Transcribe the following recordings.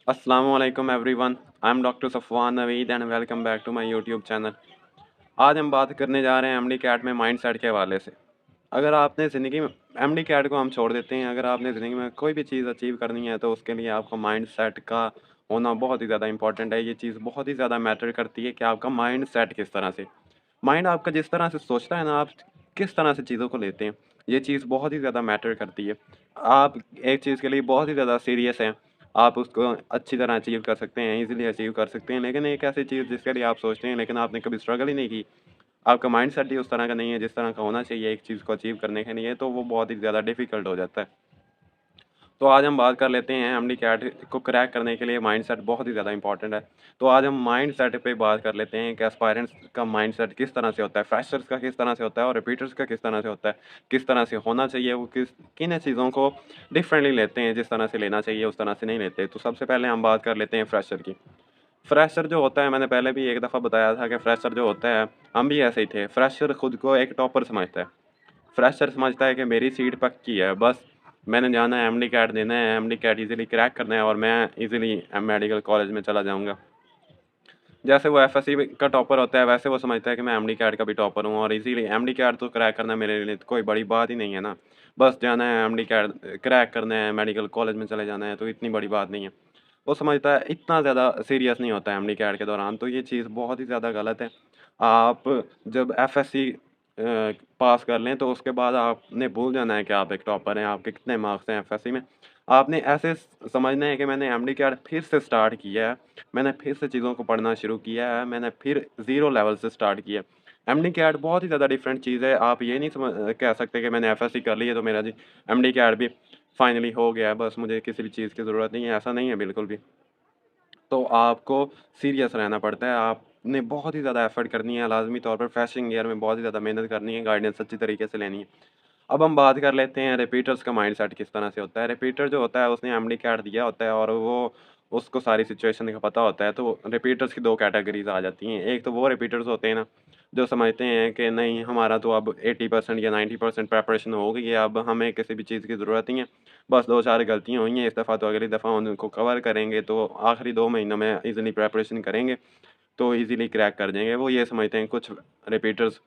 अस्सलामुअलैकुम everyone. I am doctor Safwan Naveed and welcome back to my YouTube channel. आज हम बात करने जा रहे हैं एमडी कैट में माइंडसेट के हवाले से। अगर आपने ज़िंदगी में एमडी कैट को हम छोड़ देते हैं, अगर आपने ज़िंदगी में कोई भी चीज़ अचीव करनी है तो उसके लिए आपका माइंडसेट का होना बहुत ही ज़्यादा इंपॉर्टेंट है। ये चीज़ बहुत ही ज़्यादा मैटर करती है कि आपका माइंडसेट किस तरह से, माइंड आपका जिस तरह से सोचता है ना, आप किस तरह से चीज़ों को लेते हैं, ये चीज़ बहुत ही ज़्यादा मैटर करती है। आप एक चीज़ के लिए बहुत ही ज़्यादा सीरियस हैं, आप उसको अच्छी तरह अचीव कर सकते हैं, ईज़िली अचीव कर सकते हैं, लेकिन एक ऐसी चीज़ जिसके लिए आप सोचते हैं लेकिन आपने कभी स्ट्रगल ही नहीं की, आपका माइंडसेट ही उस तरह का नहीं है जिस तरह का होना चाहिए एक चीज़ को अचीव करने के लिए, तो वो बहुत ही ज़्यादा डिफ़िकल्ट हो जाता है। तो आज हम बात कर लेते हैं एमडी कैट को क्रैक करने के लिए माइंडसेट बहुत ही ज़्यादा इंपॉर्टेंट है। तो आज हम माइंडसेट पे बात कर लेते हैं कि एस्पायरेंट्स का माइंडसेट किस तरह से होता है, फ्रेशर्स का किस तरह से होता है और रिपीटर्स का किस तरह से होता है, किस तरह से होना चाहिए, वो किन चीज़ों को डिफरेंटली लेते हैं, जिस तरह से लेना चाहिए उस तरह से नहीं लेते। तो सबसे पहले हम बात कर लेते हैं फ्रेशर की। फ्रेशर जो होता है, मैंने पहले भी एक दफ़ा बताया था कि फ्रेशर जो होता है, हम भी ऐसे ही थे। फ्रेशर खुद को एक टॉपर समझता है। फ्रेशर समझता है कि मेरी सीट पक्की है, बस मैंने जाना है, एमडी कैट देना है, एमडी कैट ईज़िली क्रैक करना है और मैं ईज़िली मेडिकल कॉलेज में चला जाऊँगा। जैसे वो एफएससी का टॉपर होता है, वैसे वो समझता है कि मैं एमडी कैट का भी टॉपर हूँ और इज़िली एमडी कैट तो क्रैक करना मेरे लिए तो कोई बड़ी बात ही नहीं है ना। बस जाना है, एमडी कैट क्रैक करना है, मेडिकल कॉलेज में चले जाना है, तो इतनी बड़ी बात नहीं है। वो समझता है, इतना ज़्यादा सीरियस नहीं होता है एमडी कैट के दौरान, तो ये चीज़ बहुत ही ज़्यादा गलत है। आप जब एफएससी पास कर लें तो उसके बाद आपने भूल जाना है कि आप एक टॉपर हैं, आपके कितने मार्क्स हैं एफएससी में। आपने ऐसे समझना है कि मैंने एमडी कैट फिर से स्टार्ट किया है, मैंने फिर से चीज़ों को पढ़ना शुरू किया है, मैंने फिर ज़ीरो लेवल से स्टार्ट किया है। एमडी कैट बहुत ही ज़्यादा डिफरेंट चीज़ है, आप ये नहीं कह सकते कि मैंने एफएससी कर ली है तो मेरा जी एमडी कैट भी फाइनली हो गया है, बस मुझे किसी भी चीज़ की ज़रूरत नहीं है, ऐसा नहीं है बिल्कुल भी। तो आपको सीरियस रहना पड़ता है, आपने बहुत ही ज़्यादा एफ़र्ट करनी है, लाज़मी तौर पर फ्रेशिंग ईयर में बहुत ही ज़्यादा मेहनत करनी है, गाइडेंस अच्छी तरीके से लेनी है। अब हम बात कर लेते हैं रिपीटर्स का माइंडसेट किस तरह से होता है। रिपीटर जो होता है उसने एमडी कार्ड दिया होता है और वो उसको सारी सिचुएशन का पता होता है, तो रिपीटर्स की 2 कैटेगरीज़ आ जाती हैं। एक तो वो रिपीटर्स होते हैं ना, जो समझते हैं कि नहीं, हमारा तो अब 80% या 90% प्रिपरेशन हो गई है, अब हमें किसी भी चीज़ की ज़रूरत नहीं है। बस 2-4 गलतियाँ हुई हैं इस दफ़ा, तो अगली दफ़ा उनको कवर करेंगे, तो आखिरी 2 महीनों में ईज़िली प्रिपरेशन करेंगे, तो ईज़िली क्रैक कर जाएँगे। वो ये समझते हैं कुछ रिपीटर्स।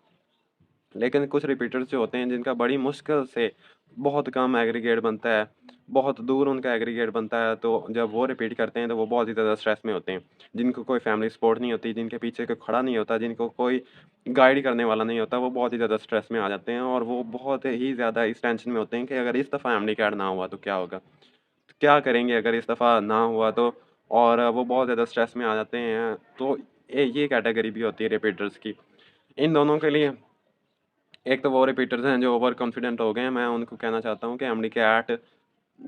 लेकिन कुछ रिपीटर्स जो होते हैं जिनका बड़ी मुश्किल से बहुत कम एग्रीगेट बनता है, बहुत दूर उनका एग्रीगेट बनता है, तो जब वो रिपीट करते हैं तो वो बहुत ही ज़्यादा स्ट्रेस में होते हैं। जिनको कोई फैमिली सपोर्ट नहीं होती, जिनके पीछे कोई खड़ा नहीं होता, जिनको कोई गाइड करने वाला नहीं होता, वो बहुत ही ज़्यादा स्ट्रेस में आ जाते हैं और वो बहुत ही ज़्यादा इस टेंशन में होते हैं कि अगर इस दफ़ा एमडी कार्ड ना हुआ तो क्या होगा? तो क्या करेंगे अगर इस दफ़ा ना हुआ तो? और वो बहुत ज़्यादा स्ट्रेस में आ जाते हैं। तो ये कैटेगरी भी होती है रिपीटर्स की। इन दोनों के लिए एक तो वो रिपीटर्स हैं जो ओवर कॉन्फिडेंट हो गए हैं, मैं उनको कहना चाहता हूँ कि एमडी कैट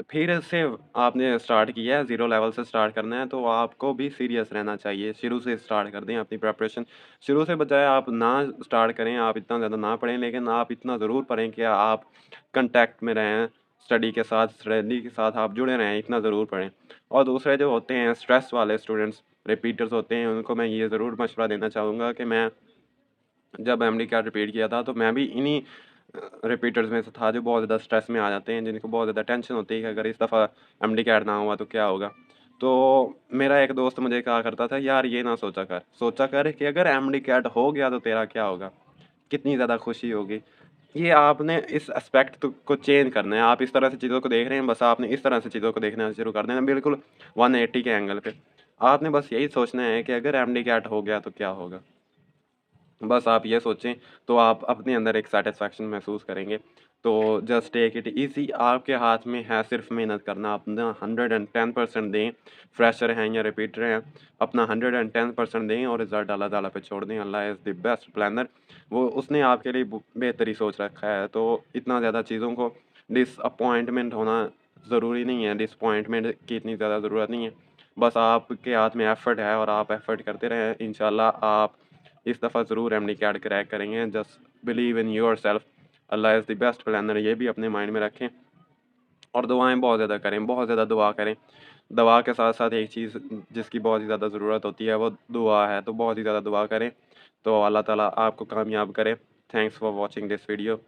फिर से आपने स्टार्ट किया है, ज़ीरो लेवल से स्टार्ट करना है, तो आपको भी सीरियस रहना चाहिए। शुरू से स्टार्ट कर दें अपनी प्रिपरेशन। शुरू से बजाय आप ना स्टार्ट करें, आप इतना ज़्यादा ना पढ़ें, लेकिन आप इतना ज़रूर पढ़ें कि आप कॉन्टैक्ट में रहें, स्टडी के साथ आप जुड़े रहें, इतना ज़रूर पढ़ें। और दूसरे जो होते हैं स्ट्रेस वाले स्टूडेंट्स, रिपीटर्स होते हैं, उनको मैं ये ज़रूर मशवरा देना चाहूँगा कि मैं जब एमडी कार्ड रिपीट किया था, तो मैं भी इन्हीं रिपीटर्स में से था जो बहुत ज़्यादा स्ट्रेस में आ जाते हैं, जिनको बहुत ज़्यादा टेंशन होती है कि अगर इस दफ़ा एमडी कार्ड ना हुआ तो क्या होगा? तो मेरा एक दोस्त मुझे कहा करता था, "यार ये ना सोचा कर कि अगर एमडी कार्ड हो गया तो तेरा क्या होगा? कितनी ज़्यादा खुशी होगी।" ये आपने इस एस्पेक्ट को चेंज करना है, आप इस तरह से चीज़ों को देख रहे हैं, बस आपने इस तरह से चीज़ों को देखना शुरू कर देना, बिल्कुल 180 के एंगल पे। आपने बस यही सोचना है कि अगर एमडी कार्ड हो गया तो क्या होगा? बस आप ये सोचें, तो आप अपने अंदर एक सैटिस्फैक्शन महसूस करेंगे। तो जस्ट टेक इट ईज़ी, आपके हाथ में है सिर्फ़ मेहनत करना, अपना 110% दें। फ्रेशर हैं या रिपीटर हैं, अपना 110% दें और रिज़ल्ट अल्लाह ताला पे छोड़ दें। अल्लाह इज़ द बेस्ट प्लानर। वो उसने आपके लिए बेहतर ही सोच रखा है, तो इतना ज़्यादा चीज़ों को डिसअपॉइंटमेंट होना ज़रूरी नहीं है, डिसअपॉइंटमेंट की इतनी ज़्यादा ज़रूरत नहीं है। बस आपके हाथ में एफ़र्ट है और आप एफ़र्ट करते रहें, इंशाल्लाह आप इस दफ़ा ज़रूर एमडी कार्ड क्रैक करेंगे। Just believe in yourself, Allah is the best planner, ये भी अपने माइंड में रखें और दुआएँ बहुत ज़्यादा करें, बहुत ज़्यादा दुआ करें। दवा के साथ-साथ एक चीज़ जिसकी बहुत ही ज़्यादा ज़रूरत होती है वो दुआ है, तो बहुत ही ज़्यादा दुआ करें, तो अल्लाह ताला आपको कामयाब करे। Thanks for watching this video.